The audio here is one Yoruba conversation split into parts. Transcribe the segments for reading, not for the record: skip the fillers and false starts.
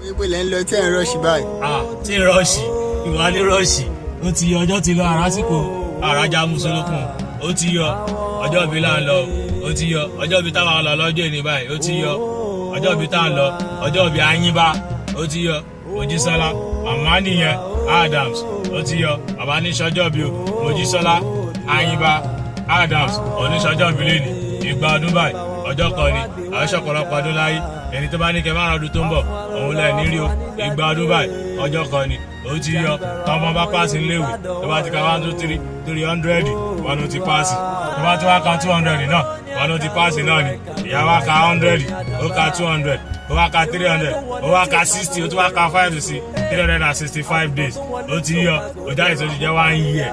ibo lẹ́ ń lọ tí ẹ̀ ń rọ́ọ̀ṣì báyìí. tí ń rọ́ọ̀ṣì ìwà ní rọ́ọ̀ṣì ó ti yọ ọjọ́ ti lọ àrásìkò àràjà mùsùlùkùn ó ti yọ ọjọ́ ìbí là ń lọ ó ti yọ ọjọ́ ìbí táwọn lọ lọ́jọ́ ìní báyìí ó ti yọ ọjọ́ ìbí tá à ń lọ ọjọ́ ìbí Ayínbá ó ti yọ Mojísọ́lá màmá nìyẹn Adams ó ti yọ bàbá ní sọjọ́ bí o Mojísọ́lá Ayínbá Adams oníṣọjọ́ bí lẹ́nu ìgbà ọdún báyìí ọjọ́ kan ni àwọn ṣọ̀pọ̀lọpọ̀ ọdún láyé ẹni tó bá ní kẹ́ márùn ọdún tó ń bọ̀ òun lẹ̀ ní rí o ìgbà ọdún báyìí ọjọ́ kan ni ó ti yọ tọmọ bá páàsì léèwé tó bá ti ka 1 2 3 300 wọn ló ti páàsì tó bá ti wá ka 200 náà wọn ló ti páàsì náà ni ìyá wa ka 100 ó ka 200 ó wá ka 300 ó wá ka 60 ó tún wá ka 5 sí 365 days ó ti yọ ó jáde tó ti jẹ́ 1 year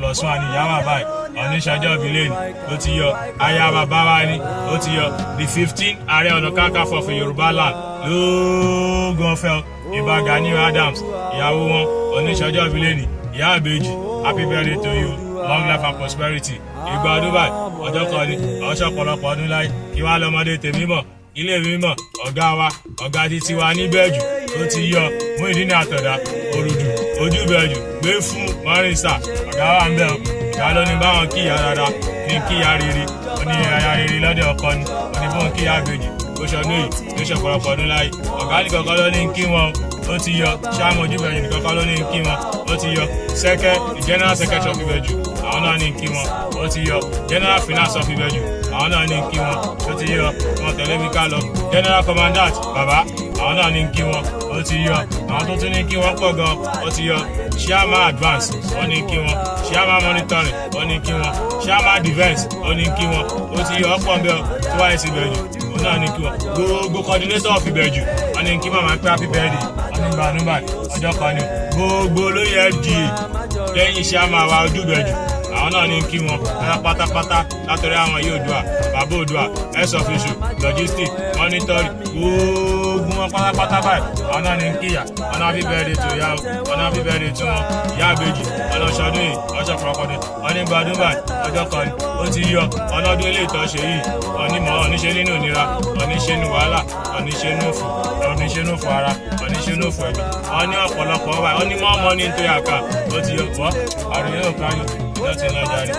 +1 ni ìyá wa báyìí oníṣàjọ́ ìbílẹ̀ ni ó ti yọ aya bàbá wa ni ó ti yọ the 15 Ààrẹ Ọ̀nà Kakanfò for Yorùbá land lóògùn ọ̀fẹ́ Ìbà Gani Adams ìyàwó wọn oníṣàjọ́ ìbílẹ̀ ni ìyá àbèjì happy birthday to you long life and prosperity ìgbà ọdún báyìí ọjọ́ kan ni ọ̀ṣọ́ ọ̀pọ̀lọpọ̀ ọdún láyé kí wàá lọ́mọdé tèmi mọ̀ ilé mi mọ̀ ọ̀gá wa ọ̀gá títí wa níbẹ̀jù ó ti yọ Muyideen Àtàndá Òrùdù Ojúbẹ̀jù gbé fún mọ́rìnsà ọ̀gá wa ń bẹ̀ ọ́ ìyá ló ní báwọn kíyà dáadáa ní kíyà rere ó ní aya rere lọ́dọ̀ ọkọ ni ó ní fóun kíyà àbèjì ó ṣọdún yìí ó ṣe ọ̀pọ̀lọpọ̀ ọdún láyé ọ̀gá ní kankan ló ní kí wọn ó ti yọ Ṣáàmù Ojúbẹ̀jù ní kankan ló ní kí wọn ó ti yọ sẹ́kẹ́ general secretary of Ìbẹ̀jù àwọn náà ní kí wọn ó ti yọ general finance of Ìbẹ̀jù àwọn náà ní kí wọn ó ti yọ wọn tẹ̀lé mi ká lọ general commandant bàbá àwọn náà ní kí wọn ó ti yọ àwọn tó tún ní kí wọn pọ̀ gan ó ti yọ Chairman advance wọ́n ní kí wọn Chairman monitoring wọ́n ní kí wọn Chairman defence wọ́n ní kí wọn ó ti yọ ọ̀pọ̀ bẹ́ẹ̀ tí wáyé sí Ìbẹ̀jù òun náà ní kí wọn gbogbo coordinator of Ìbẹ̀jù wọ́n ní kí màmá pé happy birthday wọ́n ní gbanúbà ọjọ́ kan ní gbogbo olóyè FDA lẹ́yìn Chairman wa Ojúbẹ̀jù àwọn náà ní kí wọn pátápátá látọ̀rí àwọn yìí Oòduà bàbá Oòduà health official logistics monitoring gbogbo wọn pátápátá báyìí àwọn náà ní kíyà wọn náà happy birthday tó yá wọn náà happy birthday tó wọn ìyá àbèjì ọlọ́ṣọdún yìí ọjọ́ pọ̀pọ̀dé wọn ní gbadún báyìí ọjọ́ kan ó ti yọ ọlọ́dún ilé ìtọ́ṣe yìí oníṣe nínú ìnira oníṣe nínú wàhálà oníṣe nínú òfò oníṣe nínú òfò ara oníṣe nínú òfò ẹ̀mí wọn ní ọ̀pọ̀lọpọ̀ wáyé wọn ní mọ́ ọmọ ní nítorí àká ó ti yọ pọ̀ àrùn yóò káyọ̀ ìjọ ti lọ jáde.